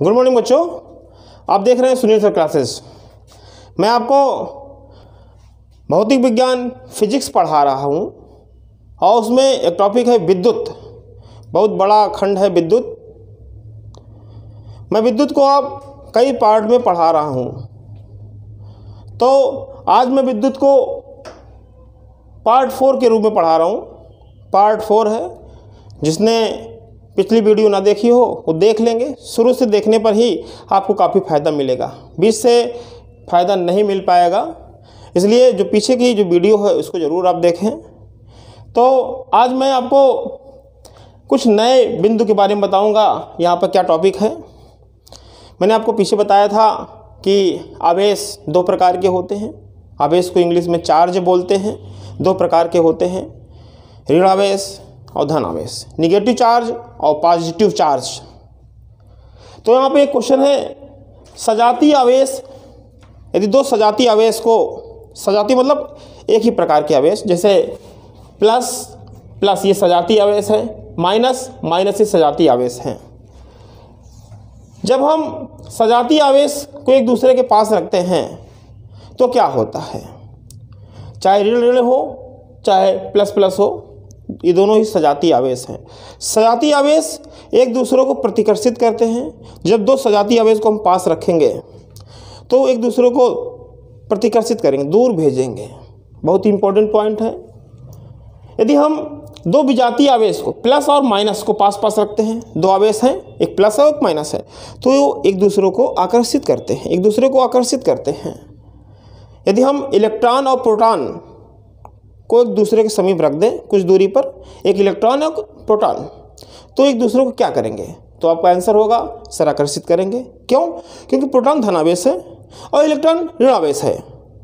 Good morning बच्चों, आप देख रहे हैं सुनील सर क्लासेस। मैं आपको भौतिक विज्ञान फिजिक्स पढ़ा रहा हूँ और उसमें एक टॉपिक है विद्युत। बहुत बड़ा खंड है विद्युत। मैं विद्युत को अब कई पार्ट में पढ़ा रहा हूँ, तो आज मैं विद्युत को पार्ट 4 के रूप में पढ़ा रहा हूँ। पार्ट 4 है, जिसने पिछली वीडियो ना देखी हो वो देख लेंगे। शुरू से देखने पर ही आपको काफ़ी फ़ायदा मिलेगा, बीच से फ़ायदा नहीं मिल पाएगा। इसलिए जो पीछे की जो वीडियो है उसको ज़रूर आप देखें। तो आज मैं आपको कुछ नए बिंदु के बारे में बताऊंगा। यहाँ पर क्या टॉपिक है, मैंने आपको पीछे बताया था कि आवेश 2 प्रकार के होते हैं। आवेश को इंग्लिश में चार्ज बोलते हैं। 2 प्रकार के होते हैं, ऋण आवेश और धन आवेश, निगेटिव चार्ज और पॉजिटिव चार्ज। तो यहाँ पे एक क्वेश्चन है, सजातीय आवेश। यदि 2 सजातीय आवेश को, सजातीय मतलब एक ही प्रकार के आवेश, जैसे प्लस प्लस ये सजातीय आवेश है, माइनस माइनस ये सजातीय आवेश हैं। जब हम सजातीय आवेश को एक दूसरे के पास रखते हैं तो क्या होता है, चाहे ऋण ऋण हो चाहे प्लस प्लस हो, ये दोनों ही सजातीय आवेश हैं। सजातीय आवेश एक दूसरे को प्रतिकर्षित करते हैं। जब 2 सजातीय आवेश को हम पास रखेंगे तो एक दूसरे को प्रतिकर्षित करेंगे, दूर भेजेंगे। बहुत ही इंपॉर्टेंट पॉइंट है। यदि हम 2 विजातीय आवेश को, प्लस और माइनस को पास पास रखते हैं, 2 आवेश हैं, एक प्लस है एक माइनस है, तो एक दूसरे को आकर्षित करते हैं, एक दूसरे को आकर्षित करते हैं। यदि हम इलेक्ट्रॉन और प्रोटॉन को एक दूसरे के समीप रख दें कुछ दूरी पर, एक इलेक्ट्रॉन और प्रोटॉन, तो एक दूसरे को क्या करेंगे, तो आपका आंसर होगा सर आकर्षित करेंगे। क्यों? क्योंकि प्रोटॉन धन आवेश है और इलेक्ट्रॉन ऋण आवेश है।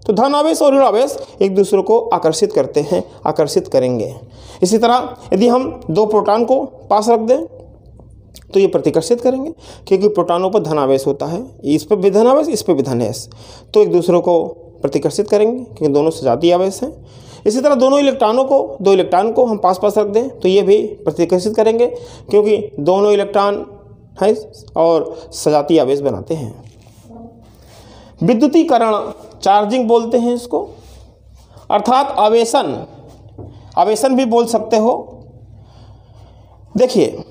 तो धन आवेश और ऋण आवेश एक दूसरे को आकर्षित करते हैं, आकर्षित करेंगे। इसी तरह यदि हम 2 प्रोटॉन को पास रख दें तो ये प्रतिकर्षित करेंगे, क्योंकि प्रोटॉनों पर धन आवेश होता है, इस पर भी धन आवेश, इस पर भी धन आवेश, तो एक दूसरे को प्रतिकर्षित करेंगे क्योंकि दोनों सजातीय आवेश हैं। इसी तरह 2 इलेक्ट्रॉन को हम पास पास रख दें तो ये भी प्रतिकर्षित करेंगे, क्योंकि दोनों इलेक्ट्रॉन हैं और सजातीय आवेश बनाते हैं। विद्युतीकरण, चार्जिंग बोलते हैं इसको, अर्थात आवेशन, आवेशन भी बोल सकते हो। देखिए,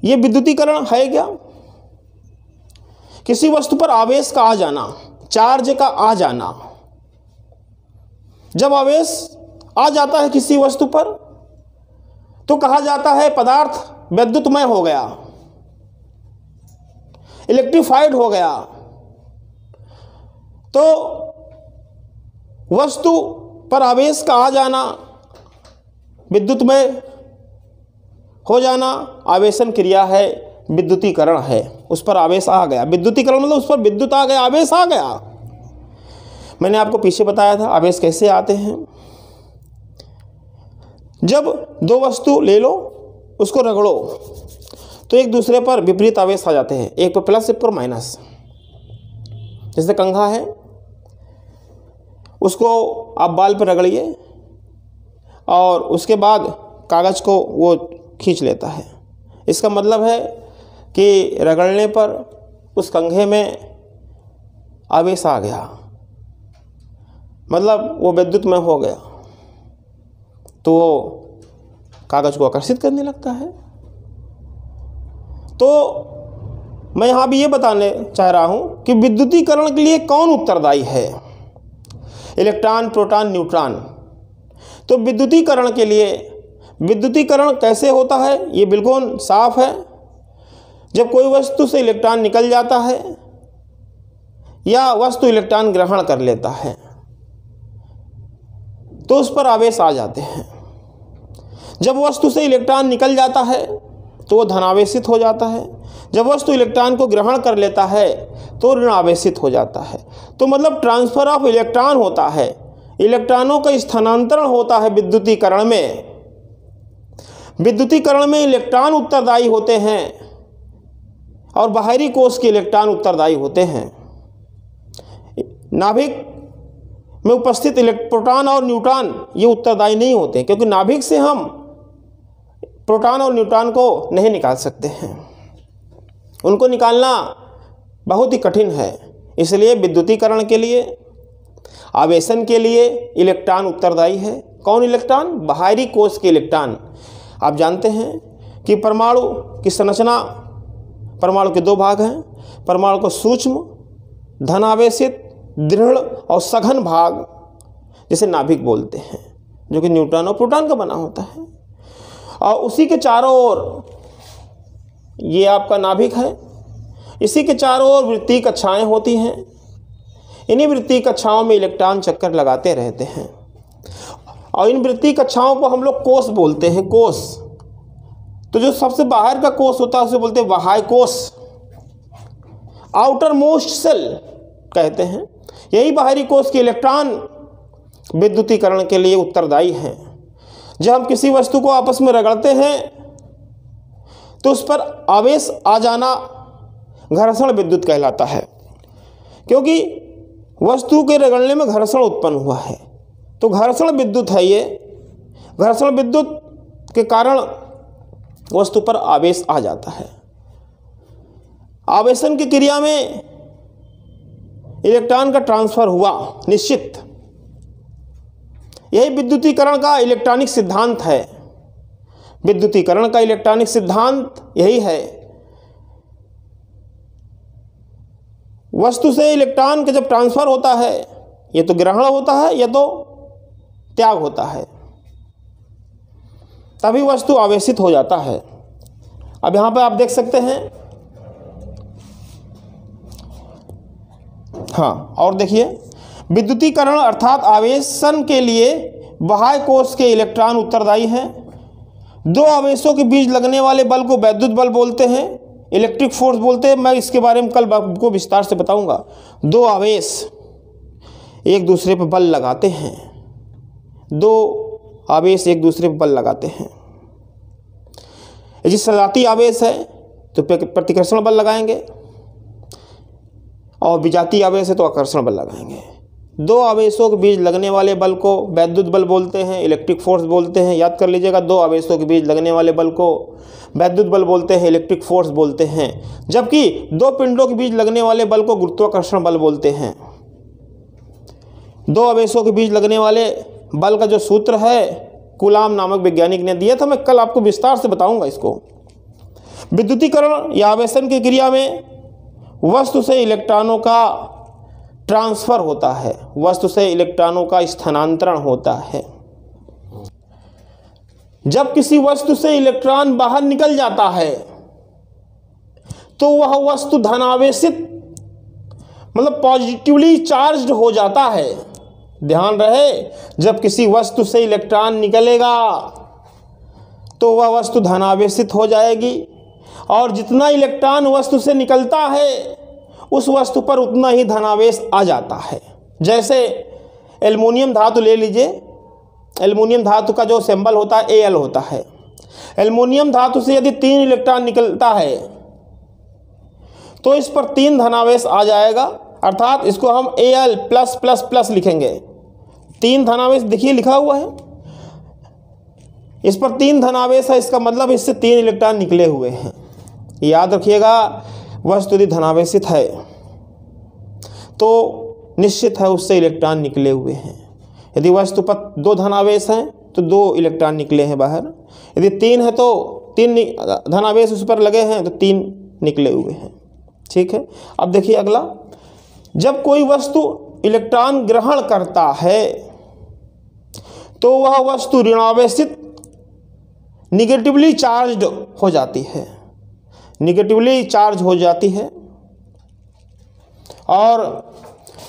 ये विद्युतीकरण है क्या? किसी वस्तु पर आवेश का आ जाना, चार्ज का आ जाना। जब आवेश आ जाता है किसी वस्तु पर तो कहा जाता है पदार्थ विद्युतमय हो गया, इलेक्ट्रिफाइड हो गया। तो वस्तु पर आवेश का आ जाना, विद्युतमय हो जाना, आवेशन क्रिया है, विद्युतीकरण है। उस पर आवेश आ गया, विद्युतीकरण मतलब उस पर विद्युत आ गया, आवेश आ गया। मैंने आपको पीछे बताया था आवेश कैसे आते हैं। जब 2 वस्तु ले लो, उसको रगड़ो, तो एक दूसरे पर विपरीत आवेश आ जाते हैं, एक पर प्लस एक पर माइनस। जैसे कंघा है, उसको आप बाल पर रगड़िए और उसके बाद कागज़ को वो खींच लेता है। इसका मतलब है कि रगड़ने पर उस कंघे में आवेश आ गया, मतलब वो विद्युतमय हो गया, तो वो कागज़ को आकर्षित करने लगता है। तो मैं यहाँ भी ये बताने चाह रहा हूँ कि विद्युतीकरण के लिए कौन उत्तरदायी है, इलेक्ट्रॉन, प्रोटॉन, न्यूट्रॉन। तो विद्युतीकरण के लिए, विद्युतीकरण कैसे होता है ये बिल्कुल साफ है। जब कोई वस्तु से इलेक्ट्रॉन निकल जाता है या वस्तु इलेक्ट्रॉन ग्रहण कर लेता है तो उस पर आवेश आ जाते हैं। जब वस्तु से इलेक्ट्रॉन निकल जाता है तो वो धनावेशित हो जाता है। जब वस्तु इलेक्ट्रॉन को ग्रहण कर लेता है तो ऋण आवेशित हो जाता है। तो मतलब ट्रांसफर ऑफ इलेक्ट्रॉन होता है, इलेक्ट्रॉनों का स्थानांतरण होता है विद्युतीकरण में। विद्युतीकरण में इलेक्ट्रॉन उत्तरदायी होते हैं और बाहरी कोश के इलेक्ट्रॉन उत्तरदायी होते हैं। नाभिक में उपस्थित प्रोटॉन और न्यूट्रॉन ये उत्तरदायी नहीं होते, क्योंकि नाभिक से हम प्रोटॉन और न्यूट्रॉन को नहीं निकाल सकते हैं। उनको निकालना बहुत ही कठिन है। इसलिए विद्युतीकरण के लिए, आवेशन के लिए इलेक्ट्रॉन उत्तरदायी है। कौन इलेक्ट्रॉन? बाहरी कोश के इलेक्ट्रॉन। आप जानते हैं कि परमाणु की संरचना, परमाणु के 2 भाग हैं। परमाणु को सूक्ष्म, धनावेशित, दृढ़ और सघन भाग, जिसे नाभिक बोलते हैं, जो कि न्यूट्रॉन और प्रोटॉन का बना होता है। और उसी के चारों ओर, ये आपका नाभिक है, इसी के चारों ओर वृत्तीय कक्षाएं होती हैं। इन्हीं वृत्तीय कक्षाओं में इलेक्ट्रॉन चक्कर लगाते रहते हैं और इन वृत्तीय कक्षाओं को हम लोग कोश बोलते हैं। कोश, तो जो सबसे बाहर का कोश होता है उसे बोलते हैं बाह्य कोश, आउटर मोस्ट सेल कहते हैं। यही बाहरी कोश के इलेक्ट्रॉन विद्युतीकरण के लिए उत्तरदायी हैं। जब हम किसी वस्तु को आपस में रगड़ते हैं तो उस पर आवेश आ जाना घर्षण विद्युत कहलाता है, क्योंकि वस्तु के रगड़ने में घर्षण उत्पन्न हुआ है। तो घर्षण विद्युत है ये। घर्षण विद्युत के कारण वस्तु पर आवेश आ जाता है। आवेशन की क्रिया में इलेक्ट्रॉन का ट्रांसफर हुआ निश्चित। यही विद्युतीकरण का इलेक्ट्रॉनिक सिद्धांत है। विद्युतीकरण का इलेक्ट्रॉनिक सिद्धांत यही है। वस्तु से इलेक्ट्रॉन का जब ट्रांसफर होता है, ये तो ग्रहण होता है या तो त्याग होता है, तभी वस्तु आवेशित हो जाता है। अब यहां पर आप देख सकते हैं, हाँ, और देखिए, विद्युतीकरण अर्थात आवेशन के लिए बाह्य कोश के इलेक्ट्रॉन उत्तरदायी हैं। 2 आवेशों के बीच लगने वाले बल को वैद्युत बल बोलते हैं, इलेक्ट्रिक फोर्स बोलते हैं। मैं इसके बारे में कल आपको विस्तार से बताऊंगा। 2 आवेश एक दूसरे पर बल लगाते हैं, 2 आवेश एक दूसरे पर बल लगाते हैं। यदि सजातीय आवेश है तो प्रतिकर्षण बल लगाएंगे, और विजातीय आवेश है तो आकर्षण बल लगाएंगे। 2 आवेशों के बीच लगने वाले बल को वैद्युत बल बोलते हैं, इलेक्ट्रिक फोर्स बोलते हैं। याद कर लीजिएगा, 2 आवेशों के बीच लगने वाले बल को वैद्युत बल बोलते हैं, इलेक्ट्रिक फोर्स बोलते हैं। जबकि 2 पिंडों के बीच लगने वाले बल को गुरुत्वाकर्षण बल बोलते हैं। 2 आवेशों के बीच लगने वाले बल का जो सूत्र है कूलाम नामक वैज्ञानिक ने दिया था, मैं कल आपको विस्तार से बताऊंगा इसको। विद्युतीकरण या आवेशन की क्रिया में वस्तु से इलेक्ट्रॉनों का ट्रांसफर होता है, वस्तु से इलेक्ट्रॉनों का स्थानांतरण होता है। जब किसी वस्तु से इलेक्ट्रॉन बाहर निकल जाता है तो वह वस्तु धनावेशित, मतलब पॉजिटिवली चार्ज्ड हो जाता है। ध्यान रहे, जब किसी वस्तु से इलेक्ट्रॉन निकलेगा तो वह वस्तु धनावेशित हो जाएगी, और जितना इलेक्ट्रॉन वस्तु से निकलता है उस वस्तु पर उतना ही धनावेश आ जाता है। जैसे एल्युमिनियम धातु ले लीजिए, एल्युमिनियम धातु का जो सिंबल होता है Al होता है। एल्युमिनियम धातु से यदि 3 इलेक्ट्रॉन निकलता है तो इस पर 3 धनावेश आ जाएगा, अर्थात इसको हम Al+++ लिखेंगे। 3 धनावेश देखिए लिखा हुआ है, इस पर 3 धनावेश है, इसका मतलब इससे 3 इलेक्ट्रॉन निकले हुए हैं। याद रखिएगा, वस्तु यदि धनावेशित है तो निश्चित है उससे इलेक्ट्रॉन निकले हुए हैं। यदि वस्तु पर 2 धनावेश हैं तो 2 इलेक्ट्रॉन निकले हैं बाहर। यदि 3 है तो 3 धनावेश उस पर लगे हैं तो 3 निकले हुए हैं। ठीक है, अब देखिए अगला, जब कोई वस्तु इलेक्ट्रॉन ग्रहण करता है तो वह वस्तु ऋणावेशित, निगेटिवली चार्ज्ड हो जाती है, निगेटिवली चार्ज हो जाती है, और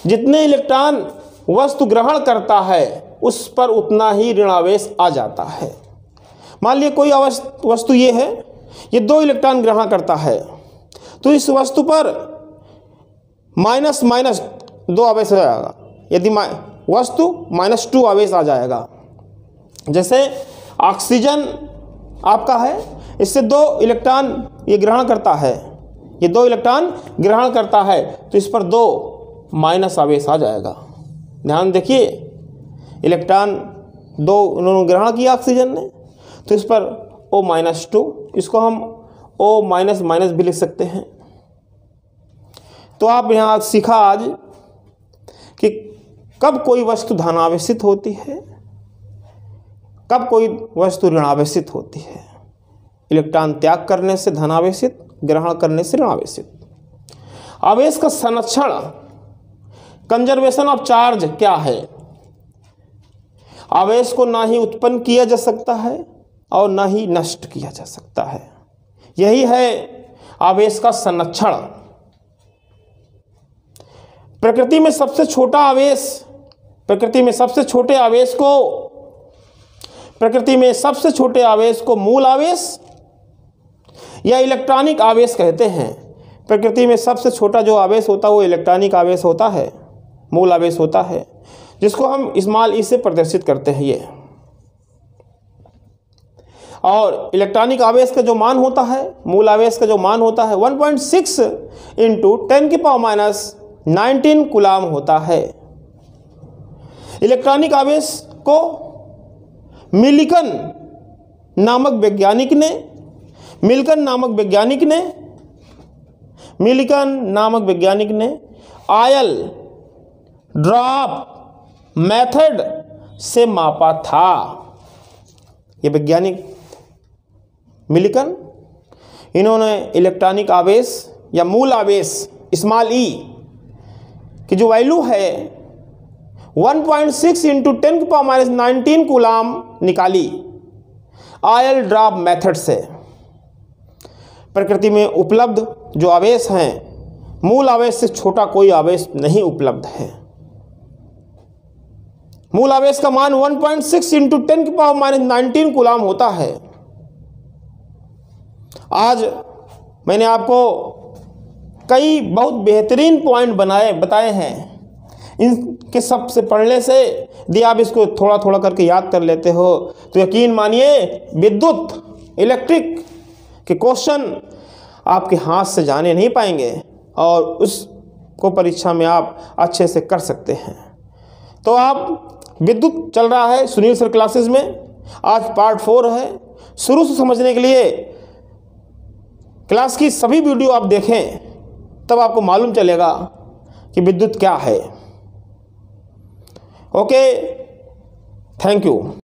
जितने इलेक्ट्रॉन वस्तु ग्रहण करता है उस पर उतना ही ऋणावेश आ जाता है। मान लिए कोई वस्तु ये है, ये 2 इलेक्ट्रॉन ग्रहण करता है, तो इस वस्तु पर माइनस 2 आवेश आ जाएगा। यदि वस्तु -2 आवेश आ जाएगा। जैसे ऑक्सीजन आपका है, इससे 2 इलेक्ट्रॉन ये ग्रहण करता है, ये 2 इलेक्ट्रॉन ग्रहण करता है, तो इस पर 2 माइनस आवेश आ जाएगा। ध्यान देखिए, इलेक्ट्रॉन 2 उन्होंने ग्रहण किया ऑक्सीजन ने, तो इस पर O-2, इसको हम O- भी लिख सकते हैं। तो आप यहाँ सीखा आज कि कब कोई वस्तु धनावेशित होती है, कब कोई वस्तु ऋणावेशित होती है। इलेक्ट्रॉन त्याग करने से धनावेशित, ग्रहण करने से ऋणावेशित। आवेश का संरक्षण, कंजर्वेशन ऑफ चार्ज क्या है? आवेश को ना ही उत्पन्न किया जा सकता है और ना ही नष्ट किया जा सकता है। यही है आवेश का संरक्षण। प्रकृति में सबसे छोटा आवेश, प्रकृति में सबसे छोटे आवेश को मूल आवेश या इलेक्ट्रॉनिक आवेश कहते हैं। प्रकृति में सबसे छोटा जो आवेश होता है वो इलेक्ट्रॉनिक आवेश होता है, मूल आवेश होता है, जिसको हम स्मॉल ई से प्रदर्शित करते हैं ये। और इलेक्ट्रॉनिक आवेश का जो मान होता है, मूल आवेश का जो मान होता है 1.6 इंटू 10⁻19 कूलाम होता है। इलेक्ट्रॉनिक आवेश को मिल्कन नामक वैज्ञानिक ने आयल ड्रॉप मेथड से मापा था। ये वैज्ञानिक मिल्कन, इन्होंने इलेक्ट्रॉनिक आवेश या मूल आवेश स्मॉल ई की जो वैल्यू है 1.6 इंटू 10⁻19 कूलाम निकाली आयल ड्रॉप मेथड से। प्रकृति में उपलब्ध जो आवेश हैं, मूल आवेश से छोटा कोई आवेश नहीं उपलब्ध है। मूल आवेश का मान 1.6 इंटू 10⁻19 कूलाम होता है। आज मैंने आपको कई बहुत बेहतरीन पॉइंट बताए हैं। इनके सबसे पढ़ने से यदि आप इसको थोड़ा थोड़ा करके याद कर लेते हो तो यकीन मानिए विद्युत इलेक्ट्रिक के क्वेश्चन आपके हाथ से जाने नहीं पाएंगे और उसको परीक्षा में आप अच्छे से कर सकते हैं। तो आप विद्युत चल रहा है सुनील सर क्लासेस में, आज पार्ट 4 है। शुरू से समझने के लिए क्लास की सभी वीडियो आप देखें, तब आपको मालूम चलेगा कि विद्युत क्या है। Okay, thank you.